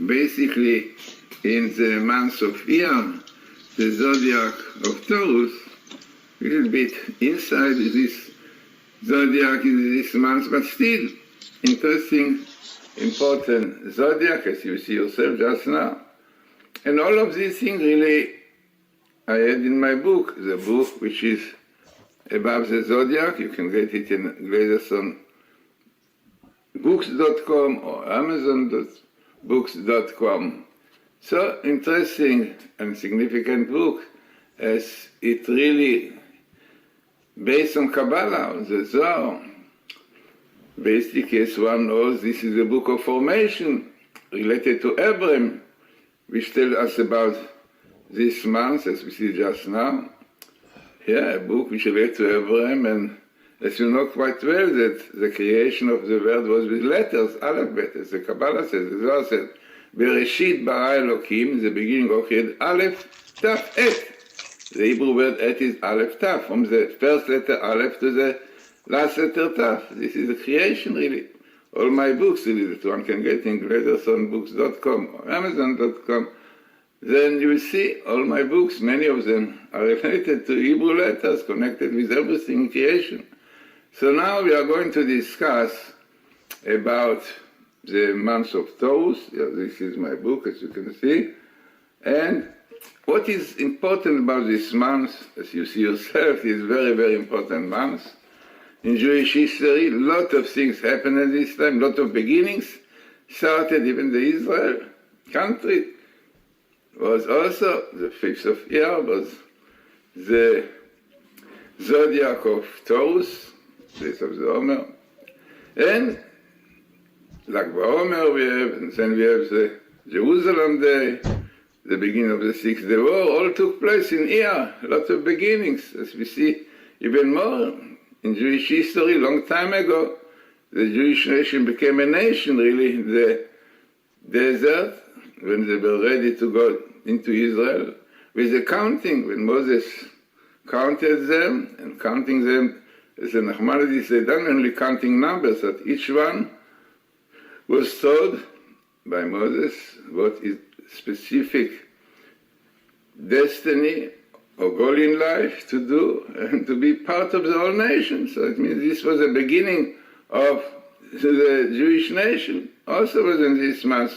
basically in the month of Iyar, the Zodiac of Taurus, a little bit inside this Zodiac in this month, but still interesting, important Zodiac, as you see yourself just now. And all of these things really I had in my book, the book which is above the Zodiac. You can get it in GlazersonBooks.com or Amazon.books.com. So interesting and significant book, as it really based on Kabbalah, on the Zohar. Basically, as one knows, this is a book of formation related to Abraham, which tells us about this month, as we see just now. Yeah, a book which relates to Abraham, and as you know quite well, that the creation of the world was with letters, alphabet, as the Kabbalah says, the Zohar says, Bereshit bara Elokim, the beginning of it, Aleph, Taf, Et. The Hebrew word Et is Aleph, Taf, from the first letter Aleph to the last letter Taf. This is the creation, really. All my books, really, that one can get in GlazersonBooks.com or Amazon.com. Then you will see all my books, many of them are related to Hebrew letters, connected with everything in creation. So now we are going to discuss about the month of Taurus. Yeah, this is my book, as you can see. And what is important about this month, as you see yourself, is very, very important month. In Jewish history, a lot of things happened at this time, a lot of beginnings started. Even the Israel country was also, the 5th of Iyar was the Zodiac of Taurus, days of the Omer. And Lag BaOmer we have, and then we have the Jerusalem Day, the beginning of the Sixth Day War, all took place in Iyar, a lot of beginnings, as we see even more in Jewish history. Long time ago, the Jewish nation became a nation, really, in the desert, when they were ready to go into Israel, with the counting, when Moses counted them, and counting them, as the Nachmanides said, not only counting numbers, that each one was told by Moses what is specific destiny or goal in life to do and to be part of the whole nation. So it means this was the beginning of the Jewish nation. Also was in this month.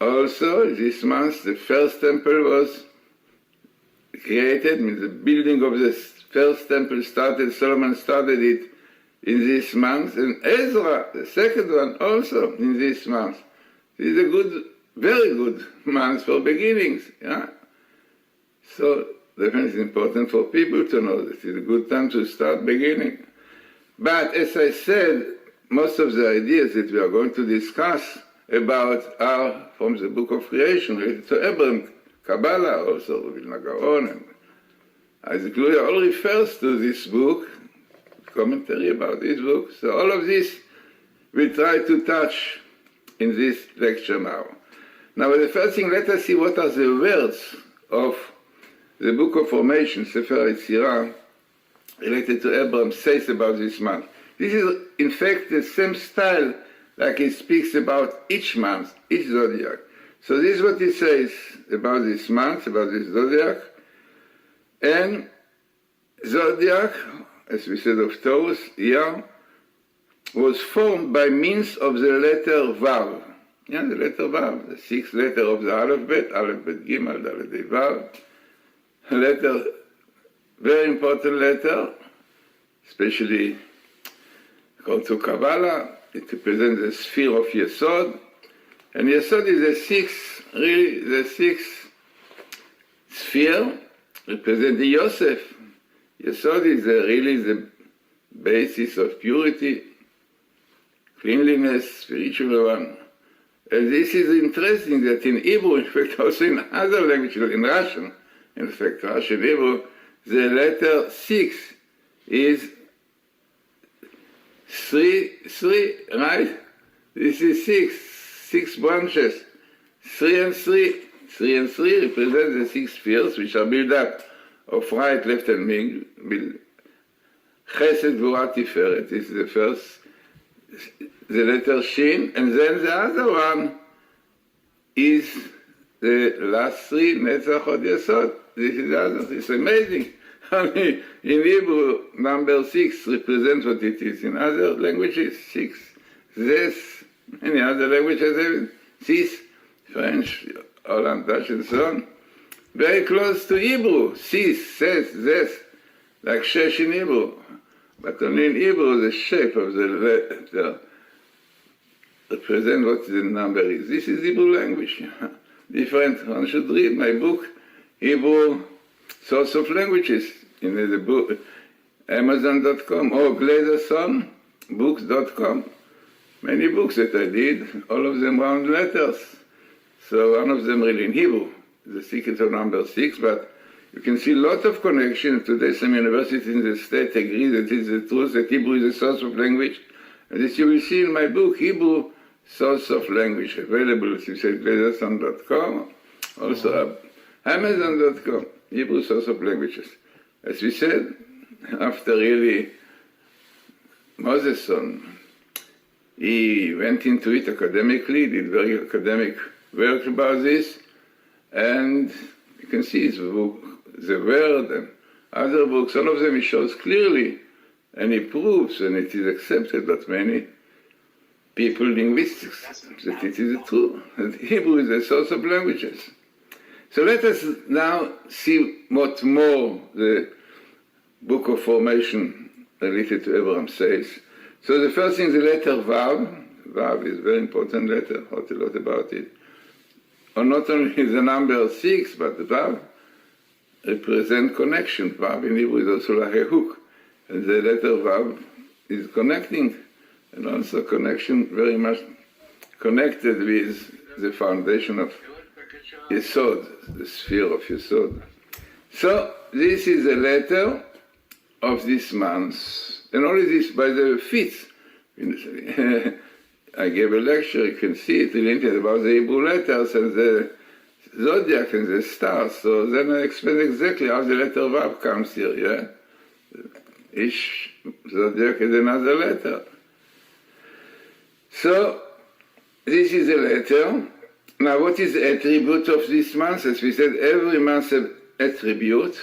Also, this month, the first temple was created. Means the building of the first temple started, Solomon started it in this month, and Ezra, the second one, also in this month. This is a good, very good month for beginnings. Yeah? So definitely it's important for people to know that it's a good time to start beginning. But as I said, most of the ideas that we are going to discuss about are from the book of creation related to Abraham, Kabbalah, also Vilna Gaon, and Isaac Luria all refers to this book, commentary about this book. So all of this we try to touch in this lecture now. Now, the first thing, let us see what are the words of the book of formation, Sefer Yetzirah, related to Abraham, says about this month. This is, in fact, the same style like he speaks about each month, each zodiac. So this is what he says about this month, about this zodiac. And zodiac, as we said of Taurus, Iyar, was formed by means of the letter Vav. Yeah, the letter Vav, the sixth letter of the alphabet, alphabet Gimel, Dalet Vav. A letter, very important letter, especially according to Kabbalah. It represents the sphere of Yesod. And Yesod is the sixth, really the sixth sphere, representing Yosef. Yesod is really the basis of purity, cleanliness, spiritual one. And this is interesting that in Hebrew, in fact also in other languages, in Russian, in fact Russian Hebrew, the letter 6 is three, right? This is six branches. 3 and 3. 3 and 3 represent the 6 spheres which are built up of right, left, and middle. Chesed, Gvura, Tiferet is the first, the letter Shin, and then the other one is the last three, Netzach Hod Yesod. This is the other. It's amazing. In Hebrew, number 6 represents what it is. In other languages, 6. This, many other languages, 6, French, Holland, Dutch, and so on. Very close to Hebrew. Sis, ses, this, like shesh in Hebrew. But only in Hebrew, the shape of the letter represents what the number is. This is Hebrew language. Different. One should read my book, Hebrew Source of Languages, in the book, Amazon.com, or Glazerson, books.com. Many books that I did, all of them round letters. So one of them really in Hebrew, the secret of number 6, but you can see a lot of connection. Today some universities in the state agree that it's the truth, that Hebrew is a source of language. And this you will see in my book, Hebrew Source of Language, available, as you said, Glazerson.com, also Amazon.com, Hebrew Source of Languages. As we said, after really Mosesson, he went into it academically, did very academic work about this, and you can see his book, The Word, and other books, all of them he shows clearly, and he proves, and it is accepted by many people, linguistics, that it is true, that Hebrew is a source of languages. So let us now see what more the Book of Formation related to Abraham says. So the first thing, the letter Vav. Vav is a very important letter, I thought a lot about it. Or not only the number 6, but the Vav represents connection. Vav in Hebrew is also like a hook. And the letter Vav is connecting, and also connection very much connected with the foundation of Yesod, the sphere of Yesod. So this is a letter of this month. And only this by the 5th. I gave a lecture, you can see it in the internet, about the Hebrew letters and the Zodiac and the stars. So then I explained exactly how the letter Vav comes here, yeah? Each Zodiac is another letter. So this is a letter. Now what is the attribute of this month? As we said, every month has attribute.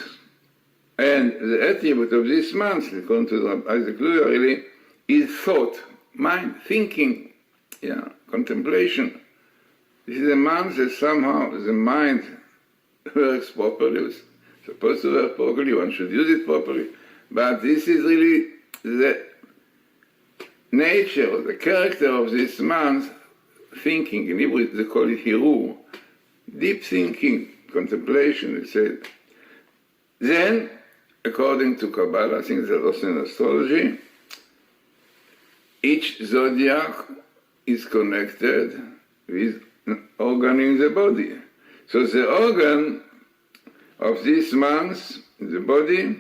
And the attribute of this month, according to Isaac Luria, really, is thought, mind, thinking, contemplation. This is a month that somehow the mind works properly. It's supposed to work properly, one should use it properly. But this is really the nature, the character of this month, thinking. In Hebrew they call it hiru, deep thinking, contemplation, they say. Then, according to Kabbalah, I think there's also in astrology, each zodiac is connected with an organ in the body. So the organ of this month, in the body,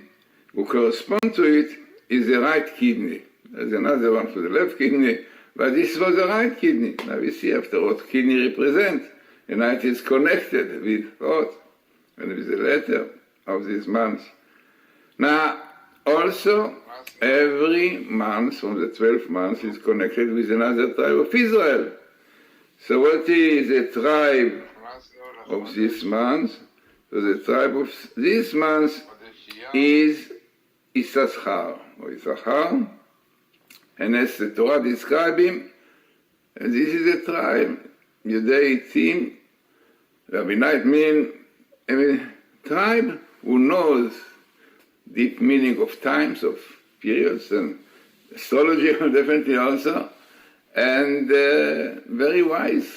who correspond to it, is the right kidney. There's another one for the left kidney, but this was the right kidney. Now we see after what kidney represents, and it is connected with thought and with the letter of this month. Now, also, every month from the 12th month is connected with another tribe of Israel. So what is the tribe of this month? So the tribe of this month is Issachar, or Issachar, and as the Torah describes him, and this is a tribe, Yudei Tim, Rabbinite mean tribe who knows deep meaning of times, of periods, and astrology definitely also, and very wise,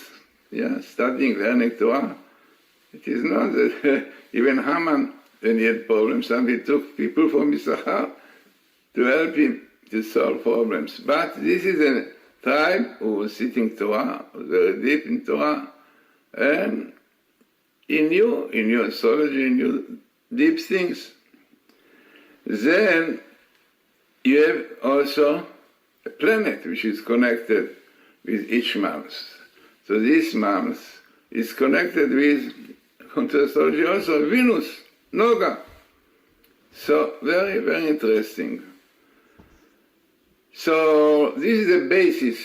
studying, learning Torah. It is not that even Haman, when he had problems, somebody took people from Issachar to help him to solve problems. But this is a tribe who was sitting Torah, very deep in Torah, and he knew astrology, he knew deep things. Then you have also a planet which is connected with each month. So this month is connected with, according to astrology, also Venus, Noga. So very, very interesting. So this is the basis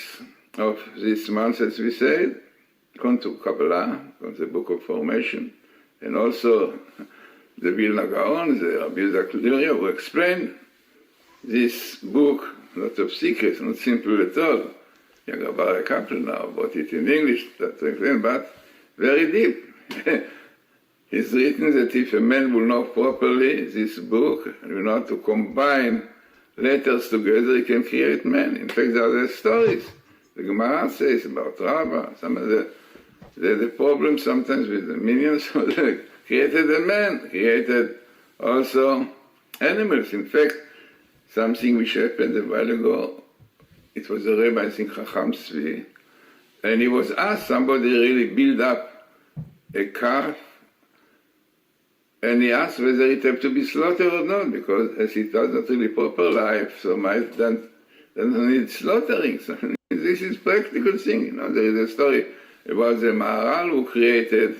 of this month, as we said, come to Kabbalah, come to the Book of Formation, and also the Vilna Gaon, the Rabbi Zodiac Torus, who explain this book, lots of secrets, not simple at all. You have about a couple now about it in English, but very deep. It's written that if a man will know properly this book, and will know how to combine letters together, he can create man. In fact, there are stories. The Gemara says about Rava, some of the problem sometimes with the minions, created a man, created also animals. In fact, something which happened a while ago, it was a rabbi, I think Chacham Tzvi, and he was asked, somebody really build up a calf, and he asked whether it had to be slaughtered or not, because as it was not really proper life, so might doesn't need slaughtering. So this is practical thing. There is a story about the Maharal who created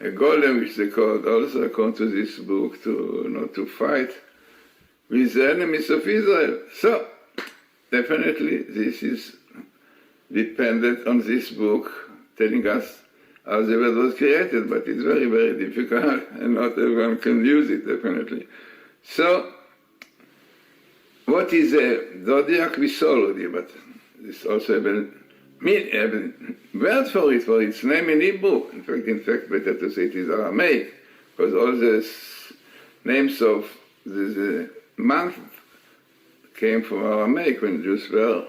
a golem, which they called also, according to this book, to fight with the enemies of Israel. So, definitely, this is dependent on this book, telling us how the world was created, but it's very, very difficult, and not everyone can use it, definitely. So, what is a zodiac? We saw already, but this also have a word for its name in Hebrew. In fact, better to say it is Aramaic, because all the names of the month came from Aramaic when Jews were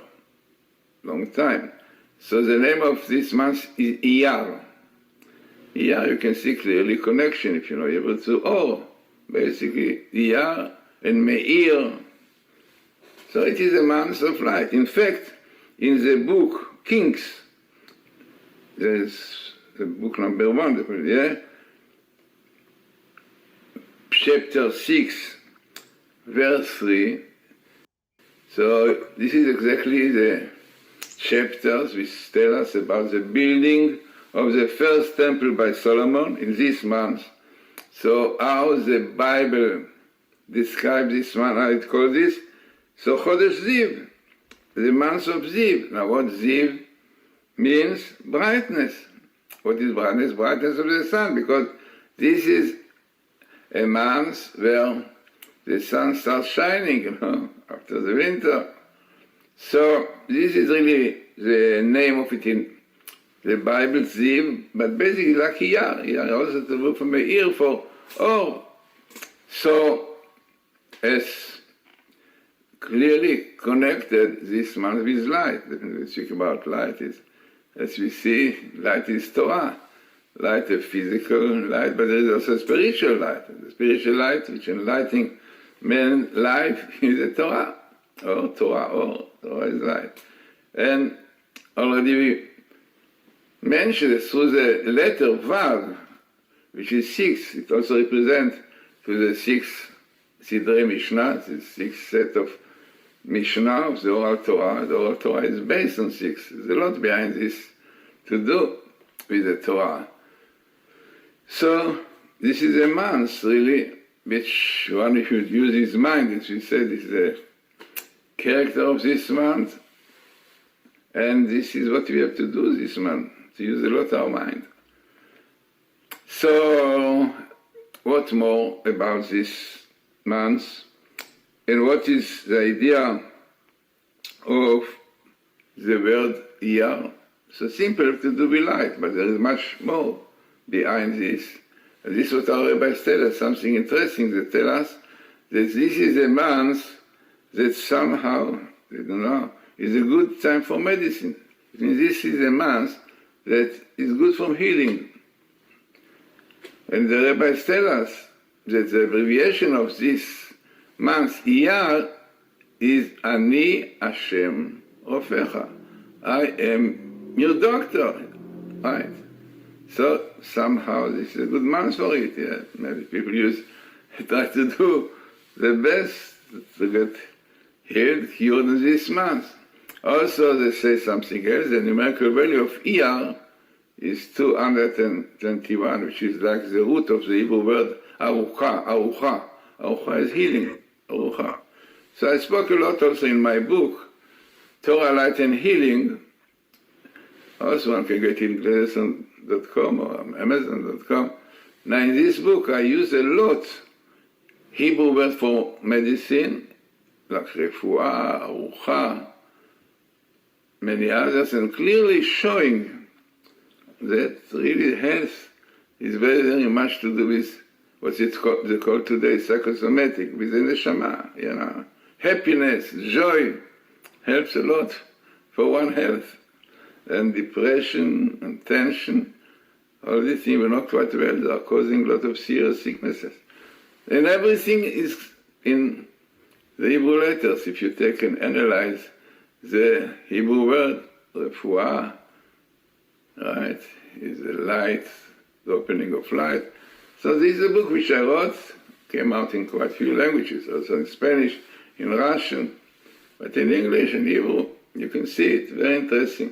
long time. So the name of this month is Iyar. Iyar, you can see clearly connection if you know Hebrew to Or. Basically, Iyar and Meir. So it is a month of light. In fact, in the book Kings, there's the book number 1, yeah? Chapter 6, verse 3. So this is exactly the chapters which tell us about the building of the first temple by Solomon in this month. So how the Bible describes this month, how it calls this? So Chodesh Ziv, the month of Ziv. Now what Ziv means? Brightness. What is brightness? Brightness of the sun, because this is a month where the sun starts shining, after the winter. So this is really the name of it in the Bible, Ziv, but basically like Iyar. Iyar also the word from Meir for Or. So as clearly connected this month with light. When we speak about light, is, as we see, light is Torah. Light is physical light, but there is also spiritual light. The spiritual light which enlightening man's life is the Torah. Torah is light. And already we mentioned that through the letter Vav, which is 6, it also represents to the 6 Sidrei Mishnah, the 6th set of Mishnah of the Oral Torah. The Oral Torah is based on 6. There's a lot behind this to do with the Torah. So this is a month, really, which one should use his mind, as we said, is the character of this month. And this is what we have to do this month, to use a lot of our mind. So, what more about this month? And what is the idea of the word Iyar? So simple to do with light, but there is much more behind this. And this is what our rabbis tell us, something interesting. They tell us that this is a month that somehow, they don't know, is a good time for medicine. It means this is a month that is good for healing. And the rabbis tell us that the abbreviation of this month, Iyar, is Ani Hashem Rofecha. I am your doctor. Right? So somehow this is a good month for it. Yeah? Maybe people try to do the best to get healed, cured in this month. Also, they say something else. The numerical value of Iyar is 221, which is like the root of the Hebrew word Arucha. Arucha is healing. Arucha. So I spoke a lot also in my book, Torah, Light and Healing, Also one can get it Glazerson.com or Amazon.com. Now in this book I use a lot Hebrew word for medicine, like refuah, arucha, many others, and clearly showing that really health is very, very much to do with what they call today psychosomatic, with the neshama, Happiness, joy helps a lot for one health. And depression and tension, all these things were not quite well, they are causing a lot of serious sicknesses. And everything is in the Hebrew letters. If you take and analyze the Hebrew word, refuah, right, is the light, the opening of light. So this is a book which I wrote, came out in quite a few languages, also in Spanish, in Russian, but in English and Hebrew, you can see it, very interesting.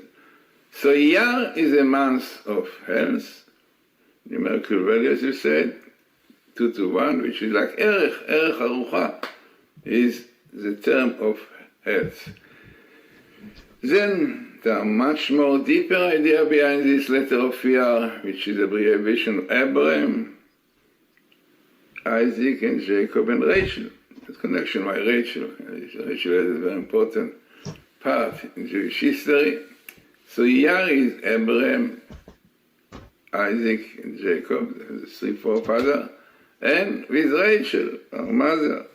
So Iyar is a month of health, numerical value, as you said, 2 to 1, which is like Erech Harucha, is the term of health. Then there are much more deeper idea behind this letter of Iyar, which is abbreviation of Abraham, Isaac, and Jacob, and Rachel. The connection by Rachel. Rachel is a very important part in Jewish history. So Iyar is Abraham, Isaac, and Jacob, the three forefathers, and with Rachel, our mother.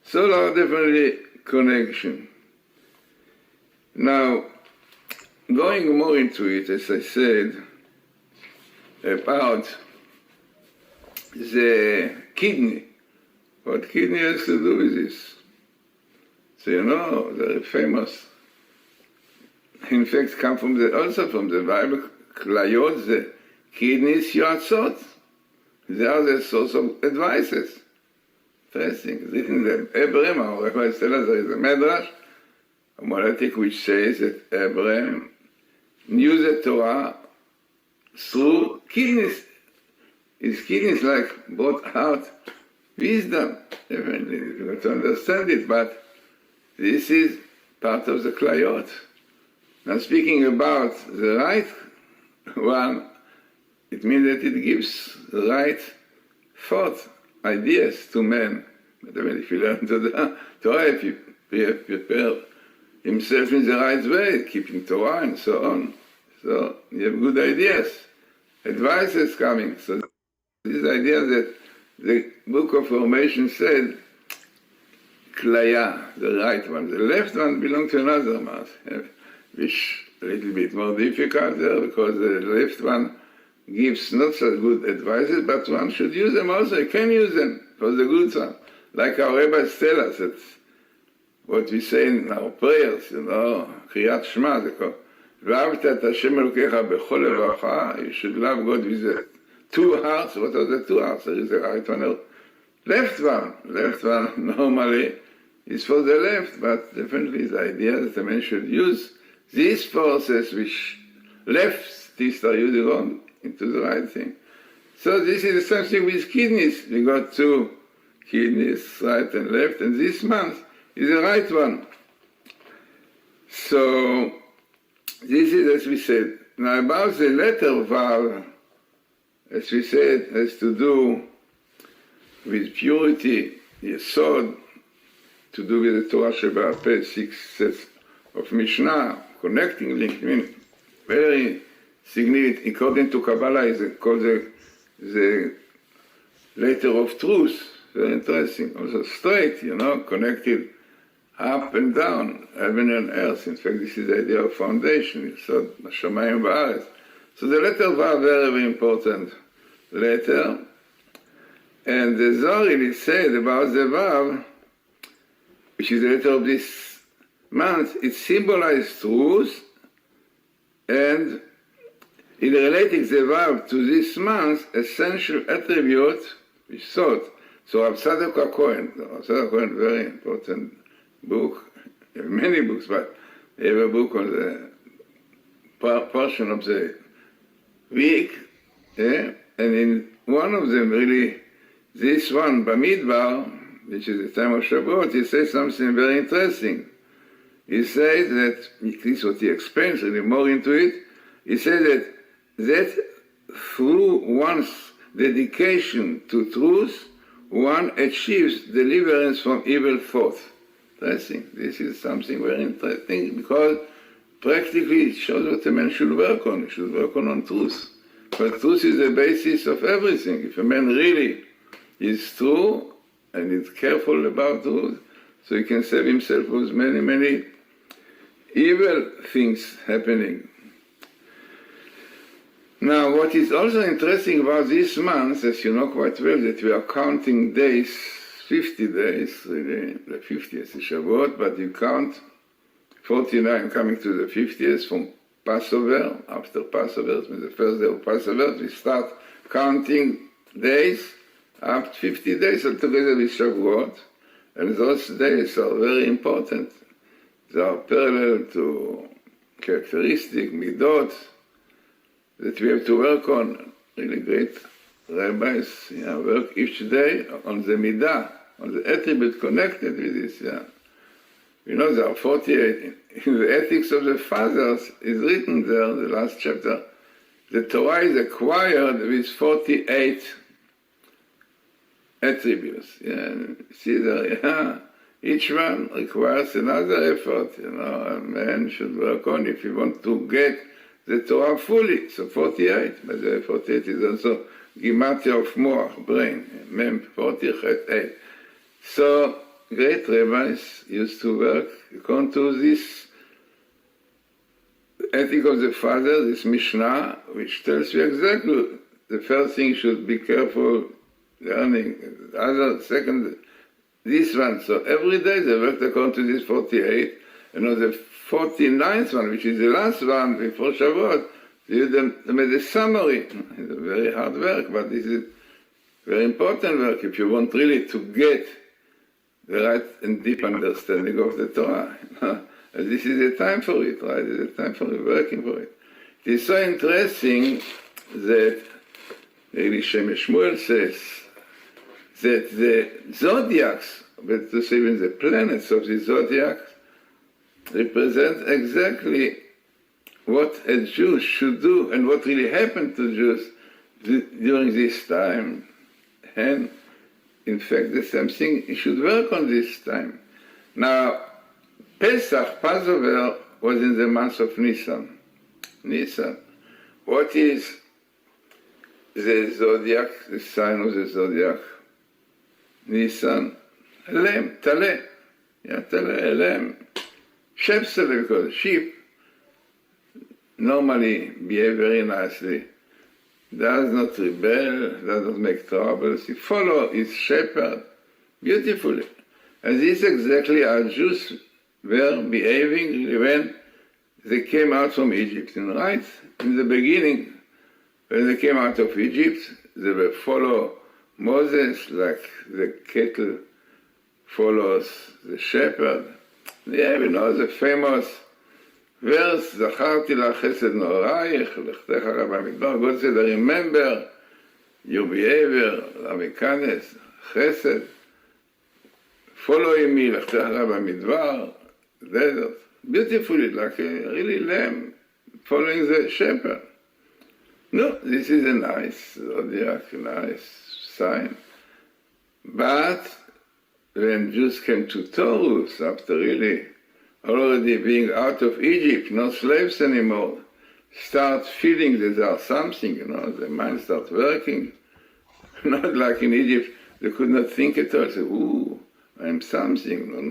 So there are definitely connection. Now, going more into it, as I said, about the kidney. What kidney has to do with this? So very famous. In fact, come also from the Bible, klayot, the kidneys, yoatzot. They are the source of advices. Interesting. Written in Abraham, our Rabbi tell us there is a medrash, a moletic which says that Abraham knew the Torah through kidneys. His kidneys brought out wisdom. Definitely difficult to understand it, but this is part of the klayot. Now speaking about the right one, it means that it gives the right thought, ideas to men. But I mean, if you learn to Torah, if you prepare himself in the right way, keeping Torah and so on, so you have good ideas, advices coming. So this idea that the Book of Formation said, klaya, the right one. The left one belongs to another mouth, which a little bit more difficult there, because the left one gives not so good advices, but one should use them also. You can use them for the good one. Like our rabbis tell us, that what we say in our prayers, Kriyat Shema, they call, V'ahavta et Hashem Elokecha b'chol levacha, you should love God with the two hearts. What are the two hearts? There is the right one or left one. Left one normally is for the left, but definitely the idea that a man should use these forces which leftists are using wrong into the right thing. So this is the same thing with kidneys. We got two kidneys, right and left, and this month is the right one. So this is, as we said. Now about the letter Vav, as we said, has to do with purity, Yesod, to do with the Torah Sheba'al Peh, 6 sets of Mishnah, connecting link, very significant. According to Kabbalah, is called the letter of truth. Very interesting. Also straight, connected up and down, heaven and earth. In fact, this is the idea of foundation. So, Shamayim Ba'aretz. So the letter Vav, very, very important letter. And the Zohar really said about the Vav, which is the letter of this month, it symbolizes truth, and in relating the Vav to this month, essential attribute is thought. So Rav Tzadok HaKohen, very important book, many books, but they have a book on the portion of the week, and in one of them, really, this one, Bamidbar, which is the time of Shavuot, he says something very interesting. He says that, this is what he explains, really more into it, He said that through one's dedication to truth, one achieves deliverance from evil thoughts. Interesting. This is something very interesting because practically it shows what a man should work on. He should work on truth. But truth is the basis of everything. If a man really is true and is careful about truth, so he can save himself with many, many evil things happening. Now, what is also interesting about this month, as you know quite well, that we are counting days, 50 days, really, the 50th is Shavuot, but you count 49 coming to the 50th from Passover, after Passover, the first day of Passover, we start counting days, up 50 days altogether with Shavuot, and those days are very important. They are parallel to characteristic, midot, that we have to work on. Really great rabbis work each day on the midah, on the attribute connected with this. You know, there are 48. In the Ethics of the Fathers is written there, the last chapter, the Torah is acquired with 48 attributes. See there, each one requires another effort. A man should work on if he wants to get the Torah fully. So 48, but the 48 is also Gimatria of Moach, brain, Mem 48. So great rabbis used to work according to this Ethic of the Father, this Mishnah, which tells you exactly the first thing should be careful learning, the other, second, this one. So every day they worked according to this 48, and on the 49th one, which is the last one before Shavuot, they made a summary. It's a very hard work, but this is very important work if you want really to get the right and deep understanding of the Torah. And this is the time for it, right? It's the time for working for it. It is so interesting that Eli Shemesh Shmuel says that the zodiacs, but to say even the planets of the zodiacs, represent exactly what a Jew should do and what really happened to Jews during this time. And in fact, the same thing, you should work on this time. Now, Pesach, Passover, was in the month of Nisan. Nisan. What is the zodiac, the sign of the zodiac? Nisan, Elem, Taleh. Taleh, Elem. Shepsele, because sheep normally behave very nicely, does not rebel, does not make troubles. He follows his shepherd beautifully. And this is exactly how Jews were behaving when they came out from Egypt. And right in the beginning, when they came out of Egypt, they will follow Moses like the cattle follows the shepherd. Yeah, we know the famous verse, Zacharti la chesed no'orayich, lechtecha rabba midbar. God said, I remember your behavior, Lamikanes, chesed, following me, lechtecha rabba midbar, desert. Beautifully, like a really lamb following the shepherd. No, this is a nice zodiac, nice sign. But when Jews came to Torus, after really already being out of Egypt, no slaves anymore, start feeling that they are something, their mind starts working. Not like in Egypt, they could not think at all, say, ooh, I'm something,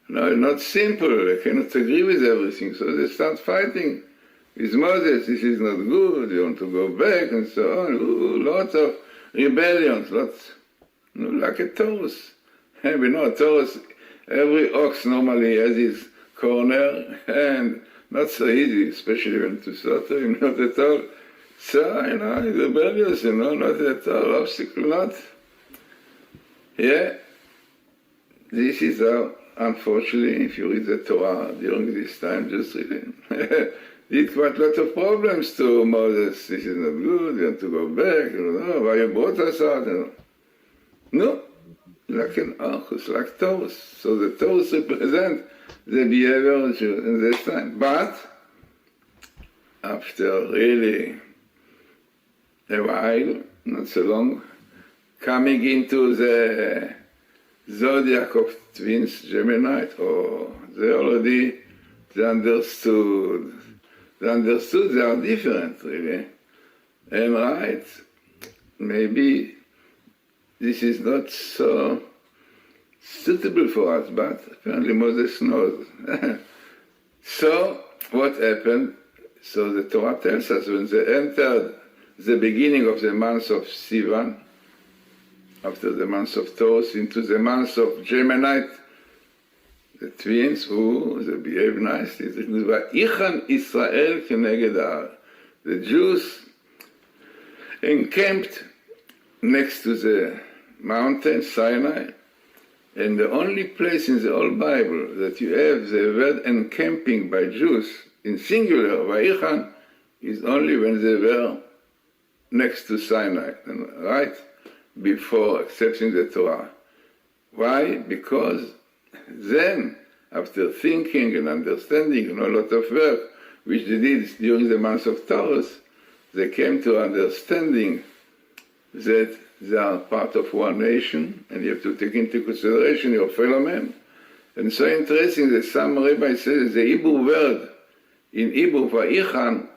No, not simple, they cannot agree with everything, so they start fighting with Moses, this is not good, you want to go back, and so on. Ooh, lots of rebellions, like a Torus. And we know a Torus, every ox normally has his corner, and not so easy, especially when to slaughter him, not at all. So, he's rebellious, not at all, obstacle not. Yeah, this is how, unfortunately, if you read the Torah during this time, just reading, did quite a lot of problems to Moses. This is not good, we have to go back, why you brought us out? No, like an Archus, like Torus. So the Torus represent the behavior of Jews in this time. But after really a while, not so long, coming into the zodiac of twins, Gemini, they understood they are different, really. And right, maybe this is not so suitable for us, but apparently Moses knows. So, what happened? So the Torah tells us when they entered the beginning of the month of Sivan, after the month of Taurus, into the month of Gemini, the twins who they behave nicely. Va'ichan Israel keneged ha'ar. The Jews encamped next to the mountain Sinai, and the only place in the whole Bible that you have the word encamping by Jews in singular, Va'ichan, is only when they were next to Sinai, right before accepting the Torah. Why? Because then, after thinking and understanding and a lot of work, which they did during the month of Taurus, they came to understanding that they are part of one nation, and you have to take into consideration your fellow men. And so interesting that some rabbis say that the Hebrew word in Hebrew, Va'ichan,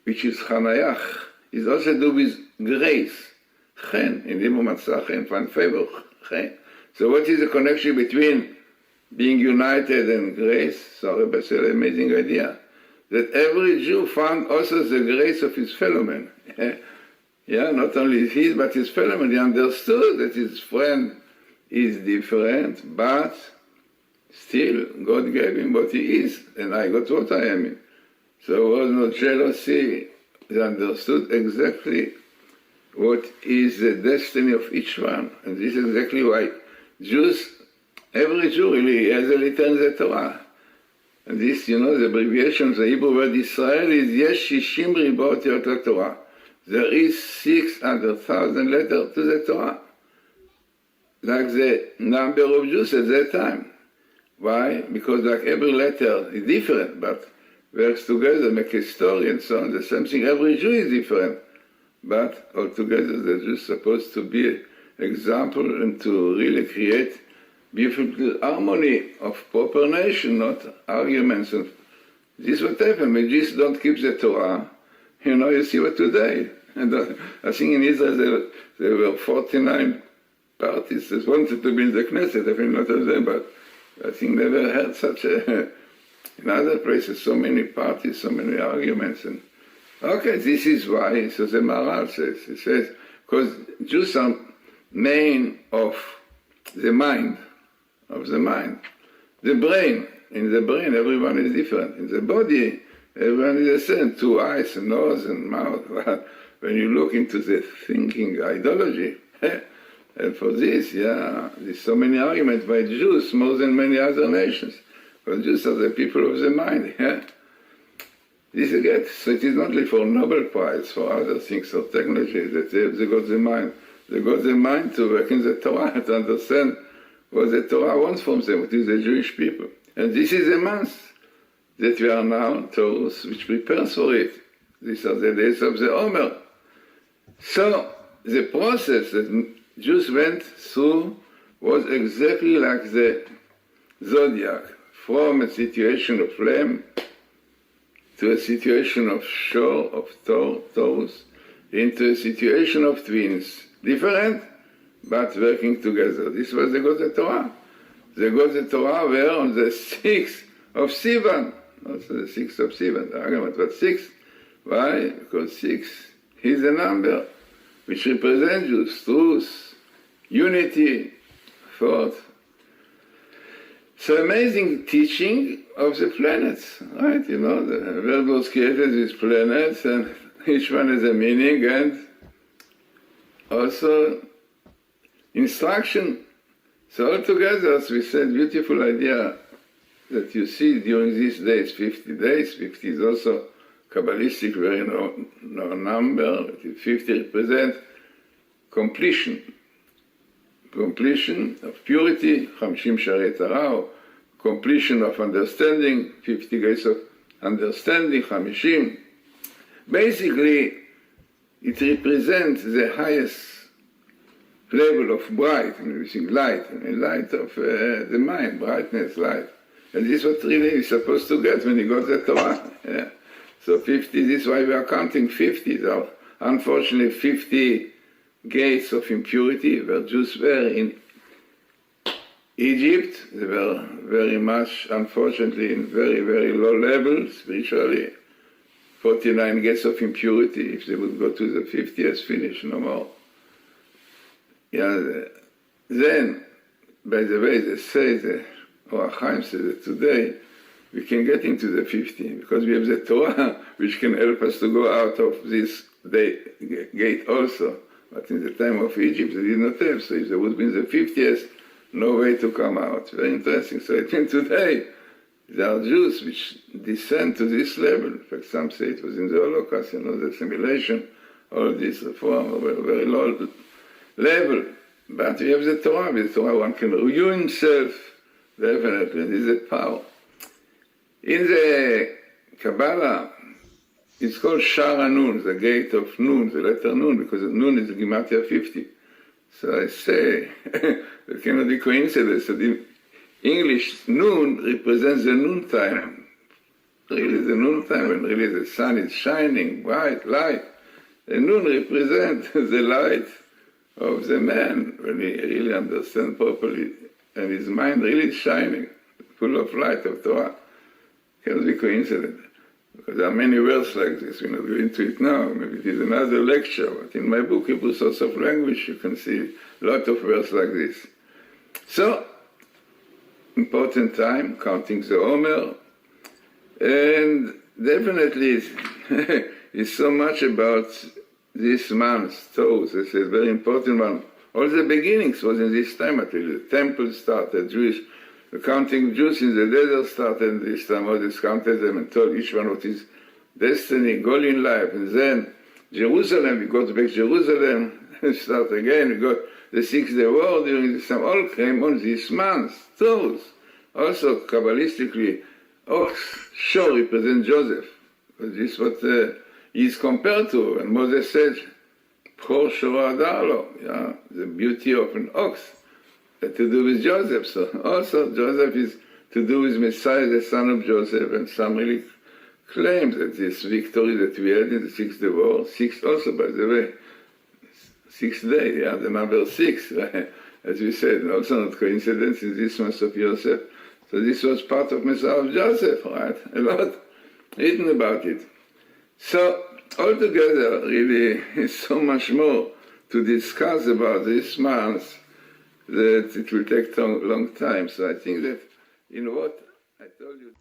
which is Chanayach, is also to do with grace. Chen, in Hebrew Matzah, Chen, find favor, Chen. So what is the connection between being united and grace? So Rabbi said an amazing idea, that every Jew found also the grace of his fellow man. Yeah, not only his, but his fellow man. He understood that his friend is different, but still God gave him what he is, and I got what I am in. So there was no jealousy. They understood exactly what is the destiny of each one. And this is exactly why Jews, every Jew really has a little in the Torah. And this, the abbreviation of the Hebrew word Israel is Yesh Shishim Ribot Yot Torah. There is 600,000 letters to the Torah, like the number of Jews at that time. Why? Because like every letter is different, but works together, make a story and so on. The same thing, every Jew is different, but altogether the Jews are supposed to be an example and to really create beautiful harmony of proper nation, not arguments. And this is what happened. When Jews don't keep the Torah, you see what today. And I think in Israel there were 49 parties that wanted to be in the Knesset. I think not of them, but I think never had such a... In other places, so many parties, so many arguments. And okay, this is why, so the Maharal says, he says, because Jews are main of the mind, the brain. In the brain, everyone is different. In the body, everyone is the same, 2 eyes, and nose, and mouth. When you look into the thinking ideology, and for this, there's so many arguments by Jews more than many other nations. Because Jews are the people of the mind, This again, so it is not only for Nobel Prize, for other things, or technology, that they got the mind. They got the mind to work in the Torah, to understand what the Torah wants from them, what is the Jewish people. And this is the month that we are now, Taurus, which prepares for it. These are the days of the Omer. So, the process that Jews went through was exactly like the Zodiac, from a situation of flame to a situation of shore, of Taurus, into a situation of twins. Different, but working together. This was the God of Torah. The God of Torah were on the 6th of Sivan. Also the 6th of Sivan, the argument was 6. Why? Because 6 is the number which represents Jews, truth, unity, thought. So amazing teaching of the planets, right? The world was created with planets, and each one has a meaning, and also instruction. So altogether, as we said, beautiful idea that you see during these days, 50 days. 50 is also Kabbalistic, very no number. 50 represents completion of purity, 50 Sharei Torah, completion of understanding, 50 gates of understanding, 50. Basically, it represents the highest level of bright, using light, light of the mind, brightness, light. And this is what really is supposed to get when you got the Torah. Yeah. So 50, this is why we are counting 50. So unfortunately, 50 gates of impurity where Jews were in Egypt. They were very much, unfortunately, in very, very low level spiritually. 49 gates of impurity. If they would go to the 50th, finish, no more. Yeah. Then, by the way, they say, or Chaim says that today, we can get into the 50 because we have the Torah, which can help us to go out of this gate also. But in the time of Egypt, they did not have. So if there would be the 50th, no way to come out. Very interesting. So I think today, there are Jews which descend to this level. In fact, some say it was in the Holocaust, the assimilation, all this reform, very, very low level. But we have the Torah. With the Torah, one can renew himself, definitely. This is the power. In the Kabbalah, it's called Shara Nun, the gate of Nun, the letter Nun, because Nun is the Gematria 50. So I say, there cannot be coincidence that in English, Nun represents the noon time. Really, the noon time when really the sun is shining, bright, light. The Nun represents the light of the man when he really understands properly, and his mind really is shining, full of light of Torah. Cannot be coincident, because there are many words like this. We're not going into it now. Maybe it is another lecture, but in my book, Hebrew Source of Language, you can see a lot of words like this. So, important time, counting the Omer, and definitely it's so much about this month, Torus. It's a very important one. All the beginnings was in this time, actually. The temple started, Jewish. The counting Jews in the desert started this time. Moses counted them and told each one what his destiny, goal in life. And then Jerusalem, we got back to Jerusalem, start again. We got the 6-day war during this time. All came on this month, Torus. Also, Kabbalistically, ox, sure, represents Joseph. But this is what he is compared to. And Moses said, Chor Shoro Adarlo, yeah, the beauty of an ox. To do with Joseph. So also Joseph is to do with Messiah, the son of Joseph, and some really claims that this victory that we had in the 6th war, 6 also, by the way, 6th day, yeah, the number 6, right? As we said, also not coincidence in this month of Joseph. So this was part of Messiah of Joseph, right? A lot written about it. So altogether, really, is so much more to discuss about this month that it will take a long time. So I think that in what I told you...